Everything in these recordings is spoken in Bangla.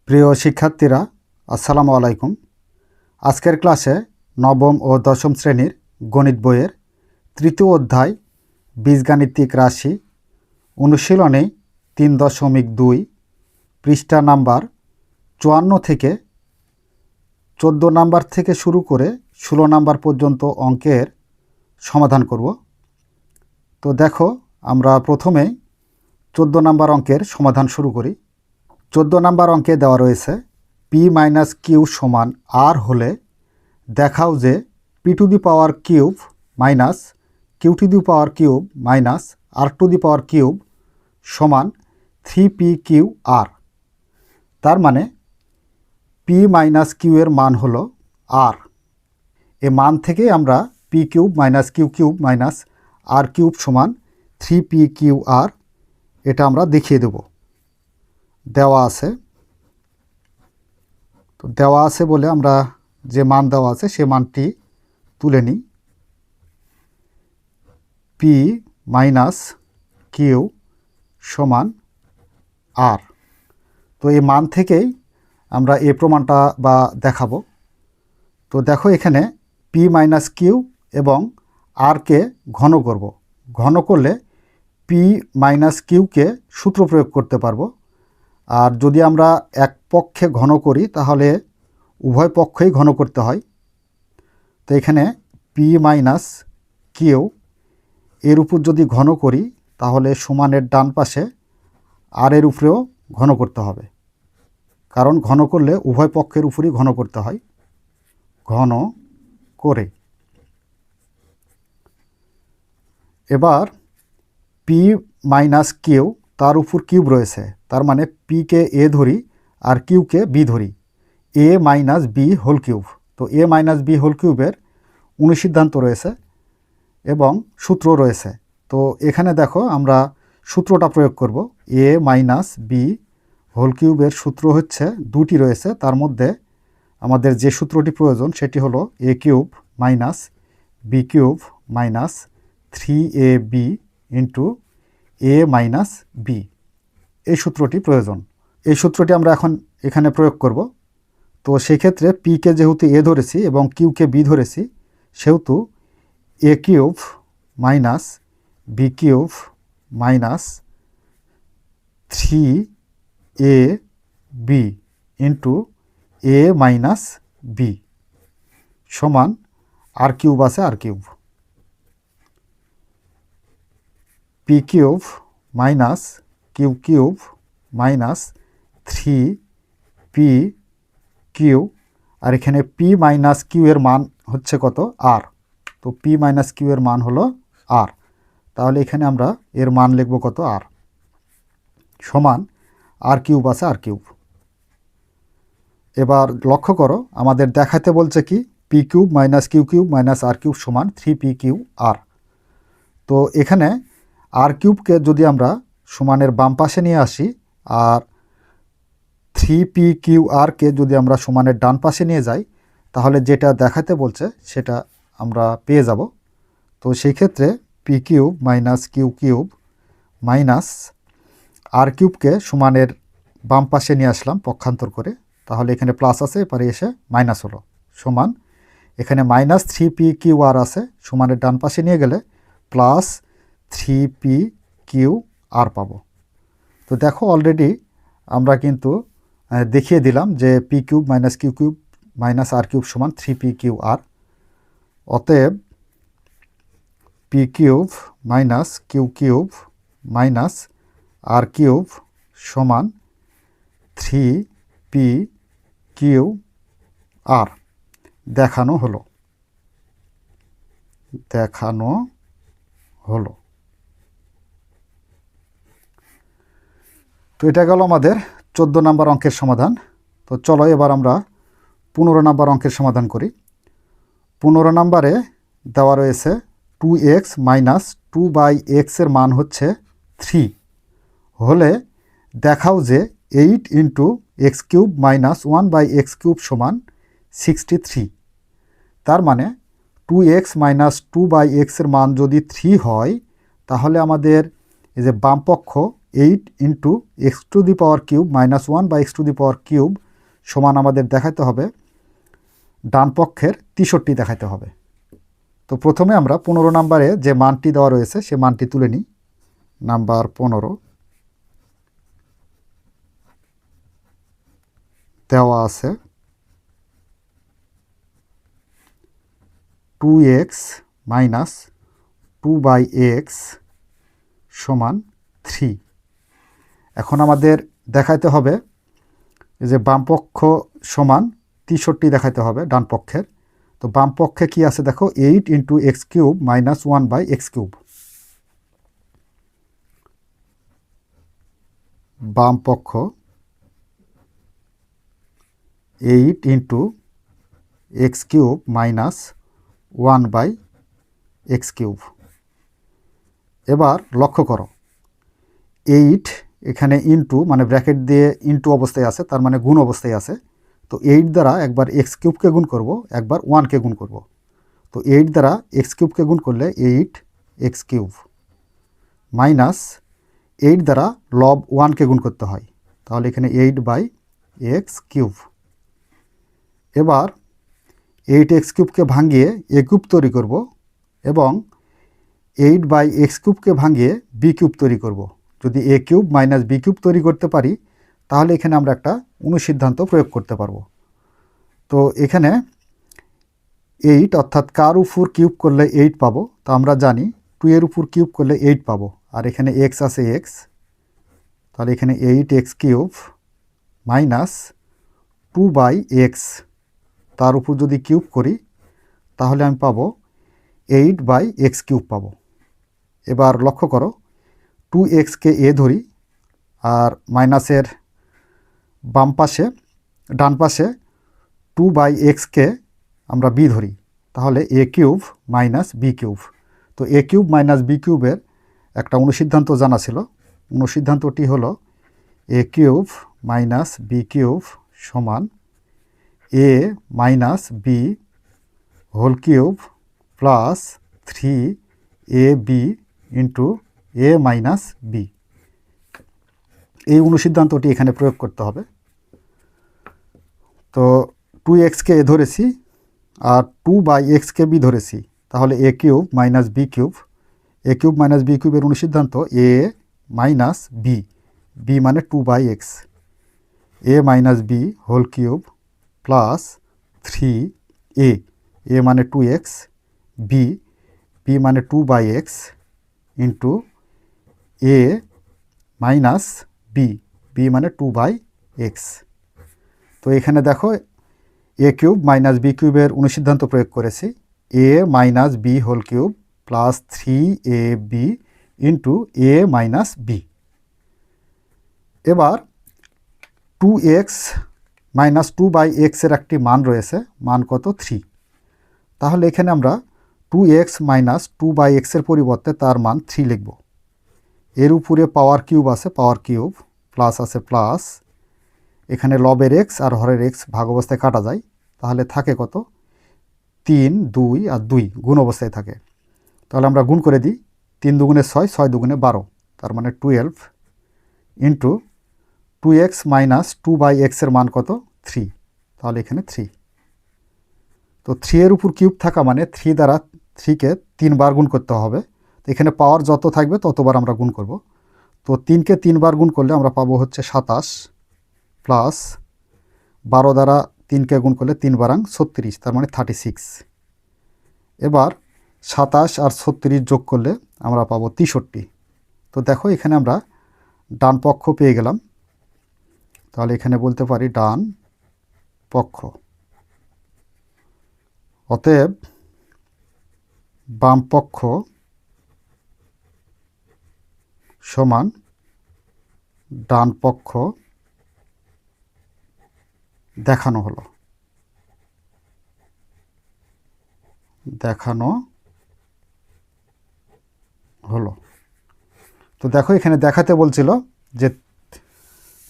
প্রিয় শিক্ষার্থীরা, আসসালামু আলাইকুম। আজকের ক্লাসে নবম ও দশম শ্রেণীর গণিত বইয়ের তৃতীয় অধ্যায় বীজগাণিতিক রাশি অনুশীলনী 3.2 পৃষ্ঠা নাম্বার 54 থেকে 14 নাম্বার থেকে শুরু করে 16 নাম্বার পর্যন্ত অঙ্কের সমাধান করব। তো দেখো, আমরা প্রথমেই 14 নাম্বার অঙ্কের সমাধান শুরু করি। 14 নাম্বার অঙ্কে দেওয়া রয়েছে পি মাইনাস কিউ সমান আর হলে দেখাও যে p to the power cube minus q to the power cube minus r to the power cube সমান 3p কিউ আর। তার মানে পি মাইনাস কিউ এর মান হলো আর। এ মান থেকে আমরা P cube minus Q cube minus R cube সমান 3p কিউ আর এটা আমরা দেখিয়ে দেব। দেওয়া আছে, তো দেওয়া আছে বলে আমরা যে মান দেওয়া আছে সে মানটি তুলে নিই। পি মাইনাস কিউ সমান আর। তো এই মান থেকেই আমরা এই প্রমাণটা বা দেখাবো। তো দেখো, এখানে পি মাইনাস কিউ এবং আরকে ঘন করব। ঘন করলে পি মাইনাস কিউকে সূত্র প্রয়োগ করতে পারবো। আর যদি আমরা এক পক্ষে ঘন করি তাহলে উভয় পক্ষেই ঘন করতে হয়। তো এখানে পি মাইনাস কিউ এর উপর যদি ঘন করি তাহলে সমানের ডান পাশে আর এর উপরেও ঘন করতে হবে, কারণ ঘন করলে উভয় পক্ষের উপরই ঘন করতে হয়। ঘন করে এবার পি মাইনাস কিউ তার উপর কিউব রয়েছে, তার মানে পিকে এ ধরি আর কিউকে বি ধরি, এ মাইনাস বি হোল কিউব। তো এ মাইনাস বি হোল কিউবের অনুসিদ্ধান্ত রয়েছে এবং সূত্র রয়েছে। তো এখানে দেখো, আমরা সূত্রটা প্রয়োগ করব। এ মাইনাস বি হোল কিউবের সূত্র হচ্ছে দুটি রয়েছে, তার মধ্যে আমাদের যে সূত্রটি প্রয়োজন সেটি হলো A cube minus B cube minus 3ab into A minus B. এই সূত্রটি প্রয়োজন। এই সূত্রটি আমরা এখন এখানে প্রয়োগ করব। তো সেক্ষেত্রে পিকে যেহেতু এ ধরেছি এবং কিউকে বি ধরেছি, সেহেতু A cube minus B cube minus 3ab into A minus B সমান আর কিউব আছে R cube. P cube minus Q cube minus 3p Q, আর এখানে পি মাইনাস কিউ এর মান হচ্ছে কত? আর। তো পি মাইনাস কিউ এর মান হলো আর, তাহলে এখানে আমরা এর মান লিখব কত? আর। সমান আর কিউব আছে আর কিউব। এবার লক্ষ্য করো, আমাদের দেখাতে বলছে কি P cube minus Q cube minus R cube সমান 3p কিউ আর। তো এখানে আর কিউবকে যদি আমরা সমানের বাম পাশে নিয়ে আসি আর 3p কিউ আরকে যদি আমরা সমানের ডান পাশে নিয়ে যাই, তাহলে যেটা দেখাতে বলছে সেটা আমরা পেয়ে যাব। তো সেই ক্ষেত্রে P cube minus Q cube minus R কিউবকে সমানের বাম পাশে নিয়ে আসলাম পক্ষান্তর করে, তাহলে এখানে প্লাস আছে, এবারে এসে মাইনাস হলো, সমান এখানে মাইনাস 3p কিউ আর আছে, সমানের ডান পাশে নিয়ে গেলে প্লাস 3p কিউ আর পাবো। তো দেখো, অলরেডি আমরা কিন্তু দেখিয়ে দিলাম যে P cube minus Q cube minus R cube সমান 3p কিউ আর। অতএব P cube minus Q cube minus R cube সমান 3p কিউ আর দেখানো হলো। দেখানো হলো। তো এটা গেল আমাদের 14 নম্বর অঙ্কের সমাধান। তো চলো এবার আমরা 15 নম্বর অঙ্কের সমাধান করি। 15 নম্বরে দেওয়া রয়েছে 2x মাইনাস 2/x এর মান হচ্ছে 3 হলে দেখাও যে 8 into x cube minus 1/x cube সমান 63। তার মানে 2x মাইনাস 2/x এর মান যদি 3 হয়, তাহলে আমাদের এই যে বামপক্ষ 8 into x two the power cube minus 1 বা x two the power cube সমান আমাদের দেখাতে হবে ডান পক্ষের 63 দেখাতে হবে। তো প্রথমে আমরা 15 নম্বরে যে মানটি দেওয়া রয়েছে সে মানটি তুলে নিই। নাম্বার 15 দেওয়া আছে 2x মাইনাস 2/x সমান 3। এখন আমাদের দেখাতে হবে যে বামপক্ষ সমান 63 দেখাতে হবে ডান পক্ষের। তো বাম পক্ষে কী আছে দেখো 8 into x cube minus 1/x cube. বাম পক্ষ 8 into x cube minus 1/x cube. এবার লক্ষ্য করো 8 এখানে ইন্টু মানে ব্র্যাকেট দিয়ে ইন্টু অবস্থায় আছে, তার মানে গুণ অবস্থায় আছে। তো 8 দ্বারা একবার এক্স কিউবকে গুণ করব, একবার 1কে গুণ করব। তো 8 দ্বারা এক্স কিউবকে গুণ করলে 8x কিউব মাইনাস 8 দ্বারা লব 1কে গুণ করতে হয়, তাহলে এখানে 8/x কিউব। এবার 8x কিউবকে ভাঙিয়ে a কিউব তৈরি করব এবং 8/x কিউবকে ভাঙিয়ে b কিউব তৈরি করব। যদি a cube minus b cube তৈরি করতে পারি তাহলে এখানে আমরা একটা অনুসিদ্ধান্ত প্রয়োগ করতে পারবো। তো এখানে 8 অর্থাৎ কার উপর কিউব করলে 8 পাবো, তো আমরা জানি 2 এর উপর কিউব করলে 8 পাবো, আর এখানে x আছে x, তাহলে এখানে 8x কিউব মাইনাস 2/x, তার উপর যদি কিউব করি তাহলে আমি পাবো 8/x কিউব পাবো। এবার লক্ষ্য করো 2xকে a ধরি আর মাইনাসের বাম পাশে ডান পাশে 2/xকে আমরা b ধরি, তাহলে a cube minus b cube. তো a কিউব মাইনাস b কিউবের একটা অনুসিদ্ধান্ত জানা ছিল। অনুসিদ্ধান্তটি হলো a cube minus b cube সমান a minus b whole cube plus 3ab into a minus b। এই অনুসিদ্ধান্তটি এখানে প্রয়োগ করতে হবে। তো 2xকে a ধরেছি আর 2/xকে b ধরেছি, তাহলে a cube minus b cube. a cube minus b কিউবের অনুসিদ্ধান্ত a মাইনাস b, b মানে 2/x, a minus b whole cube plus 3a, a মানে 2x, b, b মানে 2/x into a minus b, b মানে 2/x। তো এখানে দেখো a কিউব মাইনাস b কিউবের অনুসিদ্ধান্ত প্রয়োগ করেছি, a minus b whole cube plus 3ab into a minus b। এবার 2x মাইনাস 2/x এর একটি মান রয়েছে, মান কত 3। তাহলে এখানে আমরা 2x মাইনাস 2/x এর পরিবর্তে তার মান 3 লিখব। এর উপরে পাওয়ার কিউব আছে, পাওয়ার কিউব প্লাস আছে প্লাস, এখানে লবের x আর হরের x ভাগ অবস্থায় কাটা যায়, তাহলে থাকে কত 3, 2 আর 2 গুণ অবস্থায় থাকে। তাহলে আমরা গুণ করে দিই, 3 দুগুণে 6, 6 দুগুণে 12, তার মানে 12 ইন্টু 2x মাইনাস 2/x এর মান কত 3, তাহলে এখানে 3। তো 3 এর উপর কিউব থাকা মানে 3 দ্বারা 3কে 3 বার গুণ করতে হবে। তো এখানে পাওয়ার যত থাকবে ততবার আমরা গুণ করব। তো 3কে 3 বার গুণ করলে আমরা পাবো হচ্ছে 27 প্লাস 12 দ্বারা 3কে গুণ করলে 3 বারাং 36, তার মানে 36। এবার 27 আর 36 যোগ করলে আমরা পাবো 63। তো দেখো এখানে আমরা ডান পক্ষ পেয়ে গেলাম, তাহলে এখানে বলতে পারি ডান পক্ষ। অতএব বাম পক্ষ সমান ডান পক্ষ দেখানো হলো। তো দেখো এখানে দেখাতে বলছিল যে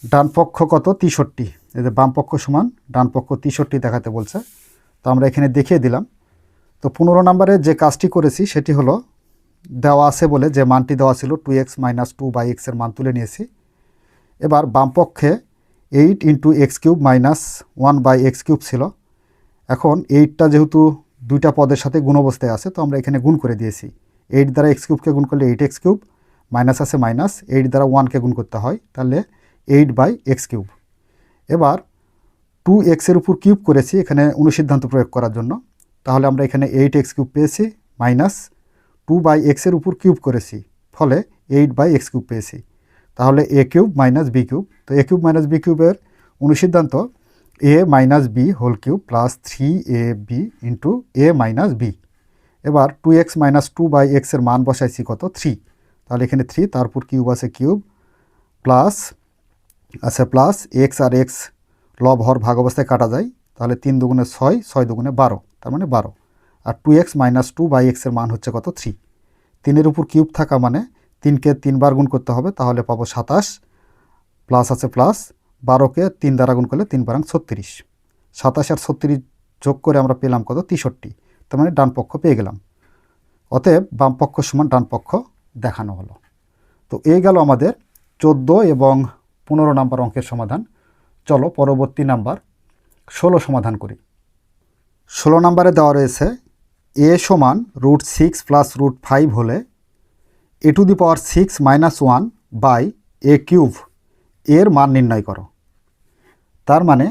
ডান পক্ষ কত 63, এই যে বাম পক্ষ সমান ডান পক্ষ 63 দেখাতে বলছে। তো আমরা এখানে দেখিয়ে দিলাম। তো 15 নম্বরে যে কাজটি করেছি সেটি হলো দেওয়া আছে বলে যে মানটি দেওয়া ছিল 2x - 2/x এর মান তুলে নিয়েছি। এবার বাম পক্ষে 8 × x³ - 1/x³ ছিল। এখন 8টা যেহেতু দুইটা পদের সাথে গুণ অবস্থায় আছে, তো আমরা এখানে গুণ করে দিয়েছি। 8 দ্বারা x³ গুণ করলে 8x³, মাইনাস আছে মাইনাস, 8 দ্বারা 1কে গুণ করতে হয়, তাহলে 8/x³। এবার 2x এর উপর কিউব করেছি এখানে অনুসিদ্ধান্ত প্রয়োগ করার জন্য, তাহলে আমরা এখানে 8x³ পেয়েছি, মাইনাস 2/x এর উপর কিউব করেছি, ফলে 8/x³ পেয়েছি। তাহলে a³ - b³ তো a³ - b³ এর অনুসিদ্ধান্ত a - b whole cube plus 3ab into a - b। এবার 2x - 2/x এর মান বসাইছি কত, 3, তাহলে এখানে 3, তারপর কিউব আছে কিউব, প্লাস আছে প্লাস, x আর x লব হর ভাগ অবস্থায় কাটা যায়, তাহলে 3 দুগুণে 6, 6 দুগুণে 12, তার মানে 12। আর 2x - 2/x এর মান হচ্ছে কত, 3। 3-এর উপর কিউব থাকা মানে 3কে 3 বার গুণ করতে হবে, তাহলে পাবো 27, প্লাস আছে প্লাস, 12কে 3 দ্বারা গুণ করলে 3 × 36, 27 আর 36 যোগ করে আমরা পেলাম কত, 63, তার মানে ডান পক্ষ পেয়ে গেলাম। অতএব বাম পক্ষ সমান ডান পক্ষ দেখানো হলো। তো এই গেল আমাদের 14 এবং 15 নাম্বার অঙ্কের সমাধান। চলো পরবর্তী নাম্বার 16 সমাধান করি। 16 নাম্বারে দেওয়া রয়েছে a সমান √6 + √5 হলে a⁶ - 1/a³ এর মান নির্ণয় করো। তার মানে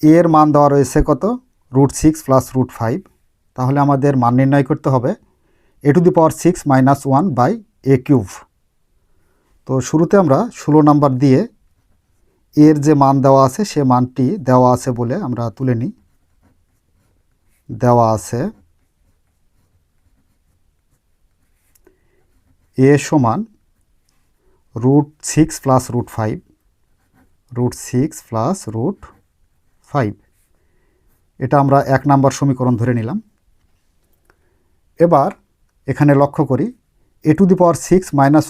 এর মান দেওয়া রয়েছে কত, √6 + √5, তাহলে আমাদের মান নির্ণয় করতে হবে a⁶ - 1/a³। তো শুরুতে আমরা 16 নাম্বার দিয়ে এর যে মান দেওয়া আছে সে মানটি দেওয়া আছে বলে আমরা তুলে নিই। দেওয়া আছে a সমান √6 + √5, √6 + √5, এটা আমরা 1 নাম্বার সমীকরণ ধরে নিলাম। এবার এখানে লক্ষ্য করি a⁶ -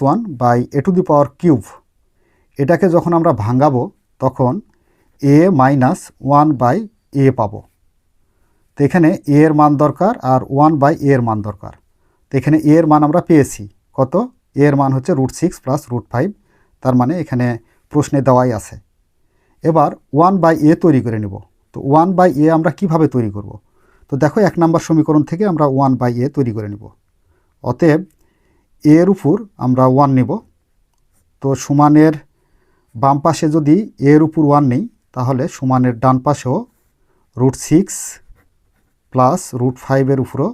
1/a³, এটাকে যখন আমরা ভাঙাবো তখন a - 1/a পাবো। তো এখানে a এর মান দরকার আর 1/a এর মান দরকার। তো এখানে a এর মান আমরা পেয়েছি কত, a এর মান হচ্ছে √6 + √5, তার মানে এখানে প্রশ্নে দেওয়াই আছে। এবার 1/a তৈরি করে নেব। তো 1/a আমরা কিভাবে তৈরি করব? তো দেখো 1 নাম্বার সমীকরণ থেকে আমরা 1/a তৈরি করে নেব। অতএব a এর উপর আমরা 1 নেব। তো সমানের বাম পাশে যদি a এর উপর 1 নেই, তাহলে সমানের ডান পাশেও √6 + √5 এর উপরও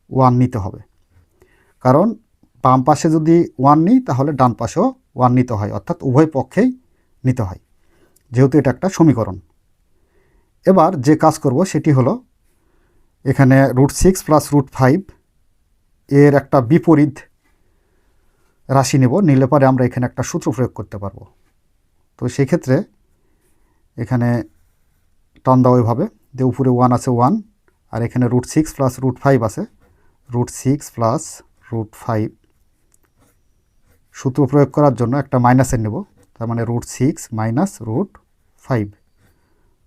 1 নিতে হবে, কারণ বাম পাশে যদি 1 নিই তাহলে ডান পাশেও 1 নিতে হয়, অর্থাৎ উভয় পক্ষেই নিতে হয়, যেহেতু এটা একটা সমীকরণ। এবার যে কাজ করব সেটি হলো এখানে √6 + √5 এর একটা বিপরীত রাশি নেব, নিলে পরে আমরা এখানে একটা সূত্র প্রয়োগ করতে পারবো। তো সেক্ষেত্রে এখানে টান দাও এভাবে যে উপরে 1 আছে 1, আর এখানে √6 + √5 আছে, √6 + √5 সূত্র প্রয়োগ করার জন্য একটা মাইনাসের নেব, তার মানে √6 - √5।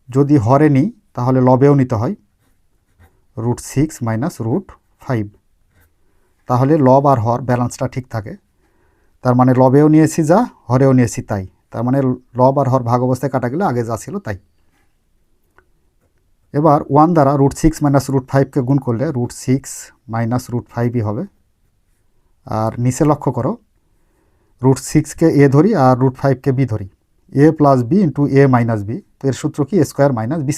যদি হরে নিই তাহলে লবেও নিতে হয় √6 - √5, তাহলে লব আর হর ব্যালেন্সটা ঠিক থাকে। তার মানে লবেও নিয়েছি যা, হরেও নিয়েছি তাই, তার মানে লব আর হর ভাগ অবস্থায় কাটা গেলে আগে যা ছিল তাই। এবার 1 দ্বারা √6 - √5কে গুণ করলে √6 - √5ই হবে। আর নিচে লক্ষ্য করো √6কে a ধরি আর √5কে b ধরি, a + b × a - b। তো এর সূত্র কি, a² - b²।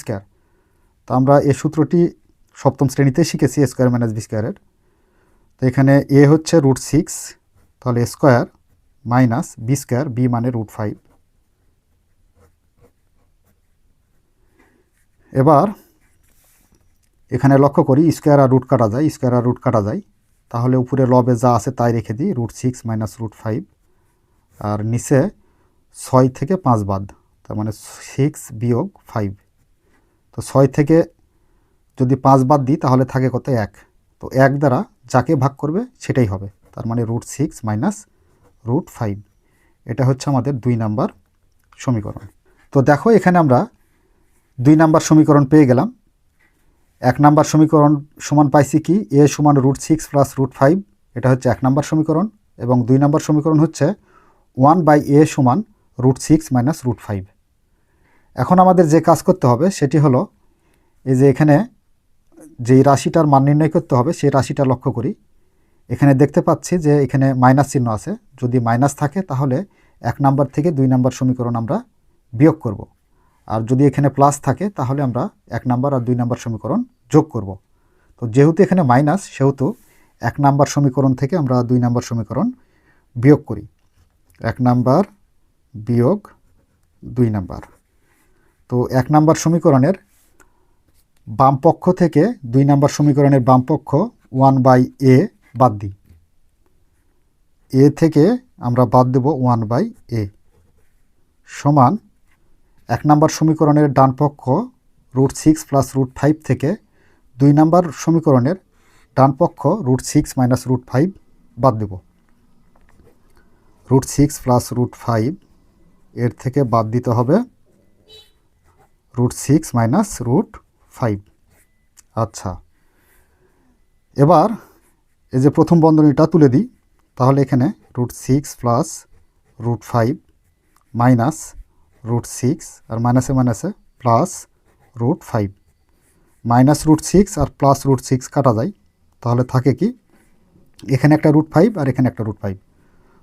তো আমরা এই সূত্রটি সপ্তম শ্রেণীতে শিখেছি a² - b² এর। তো এখানে a হচ্ছে √6, তাহলে a² - b², b মানে √5। এবার এখানে লক্ষ্য করি স্কোয়ার আর রুট কাটা যায়, স্কোয়ার আর রুট কাটা যায়, তাহলে উপরে লবে যা আছে তাই রেখে দিই √6 - √5, আর নিচে 6 থেকে 5 বাদ, তার মানে 6 - 5। তো 6 থেকে যদি 5 বাদ দিই তাহলে থাকে কত, 1। তো 1 দ্বারা যাকে ভাগ করবে সেটাই হবে, তার মানে √6 - √5। এটা হচ্ছে আমাদের 2 নাম্বার সমীকরণ। তো দেখো এখানে আমরা 2 নাম্বার সমীকরণ পেয়ে গেলাম। 1 নাম্বার সমীকরণ সমান পাইছি কি, a সমান √6 + √5 এটা হচ্ছে 1 নম্বর সমীকরণ, এবং 2 নম্বর সমীকরণ হচ্ছে 1/a সমান √6 মাইনাস √5। এখন আমাদের যে কাজ করতে হবে সেটি হলো, এই যে এখানে যেই রাশিটার মান নির্ণয় করতে হবে সেই রাশিটা লক্ষ্য করি। এখানে দেখতে পাচ্ছি যে এখানে মাইনাস চিহ্ন আছে। যদি মাইনাস থাকে তাহলে 1 নাম্বার থেকে 2 নাম্বার সমীকরণ আমরা বিয়োগ করব, আর যদি এখানে প্লাস থাকে তাহলে আমরা 1 নাম্বার আর 2 নাম্বার সমীকরণ যোগ করব। তো যেহেতু এখানে মাইনাস, সেহেতু 1 নাম্বার সমীকরণ থেকে আমরা 2 নাম্বার সমীকরণ বিয়োগ করি। 1 নাম্বার বিয়োগ 2 নাম্বার। তো 1 নাম্বার সমীকরণের বাম পক্ষ থেকে 2 নাম্বার সমীকরণের বাম পক্ষ 1/a বাদ দিই। এ থেকে আমরা বাদ দেব 1/a সমান 1 নাম্বার সমীকরণের ডান পক্ষ √6 প্লাস √5 থেকে 2 নাম্বার সমীকরণের ডান পক্ষ √6 মাইনাস √5 বাদ দেব। √6 প্লাস √5 এর থেকে বাদ দিতে হবে √6 মাইনাস √5। আচ্ছা, এবার এই যে প্রথম বন্ধনীটা তুলে দিই, তাহলে এখানে √6 প্লাস √5 মাইনাস √6 আর মাইনাসে মাইনাসে প্লাস √5, মাইনাস √6 আর প্লাস √6 কাটা যায়, তাহলে থাকে কি এখানে একটা √5 আর এখানে একটা √5,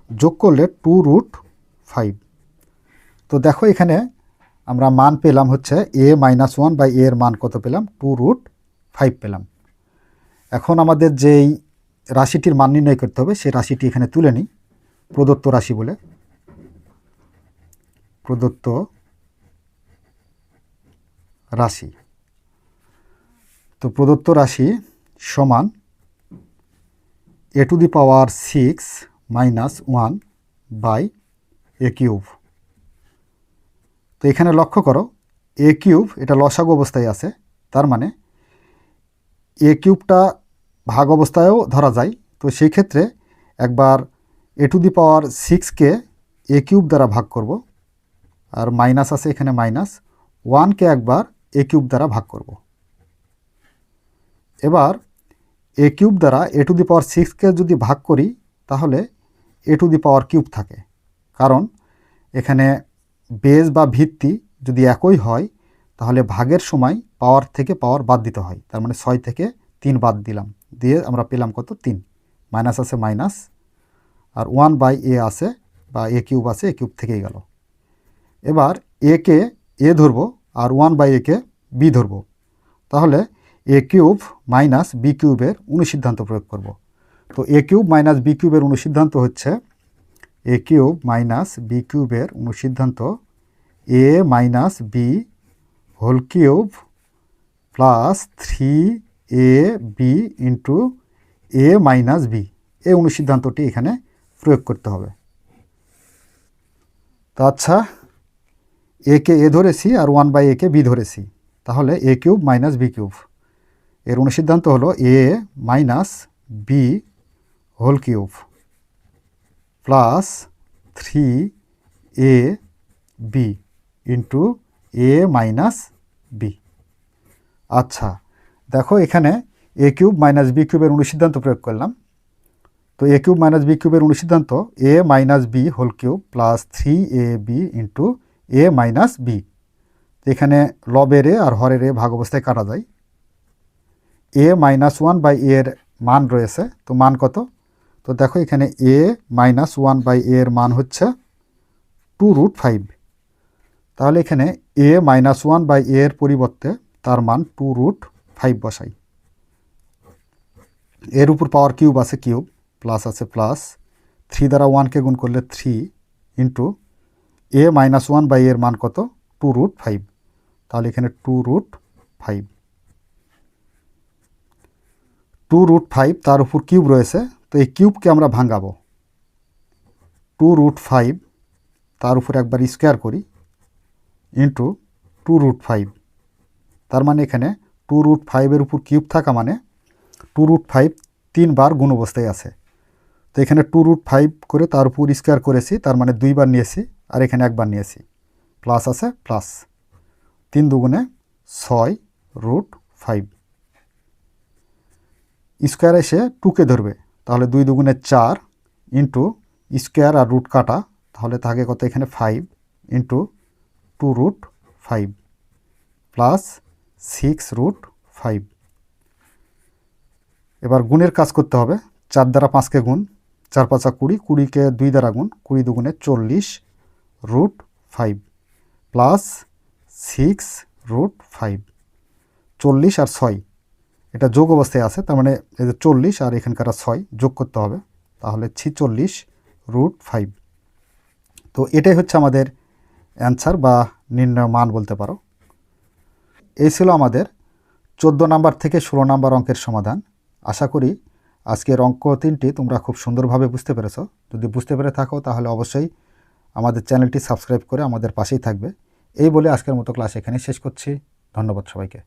যোগ করলে 2√5। তো দেখো এখানে আমরা মান পেলাম হচ্ছে a-1/a এর মান কত পেলাম, 2√5 পেলাম। এখন আমাদের যেই রাশিটির মান নির্ণয় করতে হবে সেই রাশিটি এখানে তুলে নিই প্রদত্ত রাশি বলে। প্রদত্ত রাশি, তো প্রদত্ত রাশি সমান a⁶ মাইনাস 1/a কিউব। তো এখানে লক্ষ্য করো a কিউব এটা লসাগু অবস্থায় আছে, তার মানে a কিউবটা ভাগ অবস্থায়ও ধরা যায়। তো সেই ক্ষেত্রে একবার a⁶কে a কিউব দ্বারা ভাগ করব, আর মাইনাস আছে এখানে মাইনাস 1কে একবার a কিউব দ্বারা ভাগ করব। এবার a কিউব দ্বারা a⁶কে যদি ভাগ করি তাহলে a³ থাকে, কারণ এখানে বেজ বা ভিত্তি যদি একই হয় তাহলে ভাগের সময় পাওয়ার থেকে পাওয়ার বাদ দিতে হয়। তার মানে 6 থেকে 3 বাদ দিলাম, দিয়ে আমরা পেলাম কত, 3। মাইনাস আছে মাইনাস, আর 1/a আছে বা a কিউব আছে, a কিউব থেকেই গেল। এবার a-কে a ধরবো আর 1/a-কে b ধরবো, তাহলে a কিউব মাইনাস b কিউবের অনুসিদ্ধান্ত প্রয়োগ করব। তো a কিউব মাইনাস b কিউবের অনুসিদ্ধান্ত হচ্ছে a কিউব মাইনাস b কিউবের অনুসিদ্ধান্ত a minus b whole cube plus 3ab into a minus b। এই অনুসিদ্ধান্তটি এখানে প্রয়োগ করতে হবে। তো আচ্ছা, a-কে a ধরেছি আর 1/a-কে b ধরেছি, তাহলে a cube minus b cube এর অনুসিদ্ধান্ত হলো a minus b whole cube plus 3ab into a minus b। আচ্ছা, দেখো এখানে a কিউব মাইনাস b কিউবের অনুসিদ্ধান্ত প্রয়োগ করলাম। তো a কিউব মাইনাস b কিউবের অনুসিদ্ধান্ত a minus b whole cube plus 3ab into a minus b। এখানে লবের a আর হরের a ভাগ অবস্থায় কাটা যায়। a মাইনাস 1/a এর মান রয়েছে, তো মান কত, তো দেখো এখানে a মাইনাস 1/a এর মান হচ্ছে 2√5। তাহলে এখানে a মাইনাস 1/a এর পরিবর্তে তার মান 2√5 বসাই। এর উপর পাওয়ার কিউব আছে কিউব, প্লাস আছে প্লাস, 3 দ্বারা 1কে গুণ করলে 3 ইন্টু a মাইনাস 1/a এর মান কত, 2√5। তাহলে এখানে 2√5 তার উপর কিউব রয়েছে, তো এই কিউবকে আমরা ভাঙাবো। 2√5 তার উপর একবার স্কোয়ার করি ইন্টু 2√5, তার মানে এখানে 2√5 উপর কিউব থাকা মানে 2√5 3 বার গুণ অবস্থায় আছে। তো এখানে 2√5 করে তার উপর স্কোয়ার করেছি, তার মানে 2 বার নিয়েছি, আর এখানে একবার নিয়েছি, প্লাস আছে প্লাস, 3 দুগুণে 6√5। স্কোয়ার এসে 2কে ধরবে, তাহলে 2 দুগুণে 4 ইন্টু স্কোয়ার আর রুট কাটা, তাহলে থাকে কত এখানে 5 ইন্টু 2√5 প্লাস 6√5। এবার গুণের কাজ করতে হবে। 4 দ্বারা 5কে গুণ, 4 5 20, 20কে 2 দ্বারা গুণ, 20 দুগুণে 40√5 প্লাস 6√5। 40 আর 6 এটা যোগ অবস্থায় আছে, তার মানে এই যে 40 আর এখানকার 6 যোগ করতে হবে, তাহলে 46√5। তো এটাই হচ্ছে আমাদের অ্যান্সার বা নির্ণয় মান বলতে পারো। এই ছিল আমাদের 14 নাম্বার থেকে 16 নাম্বার অঙ্কের সমাধান। আশা করি আজকের অঙ্ক 3টি তোমরা খুব সুন্দরভাবে বুঝতে পেরেছো। যদি বুঝতে পেরে থাকো তাহলে অবশ্যই আমাদের চ্যানেলটি সাবস্ক্রাইব করে আমাদের পাশেই থাকবে। এই বলে আজকের মতো ক্লাস এখানেই শেষ করছি। ধন্যবাদ সবাইকে।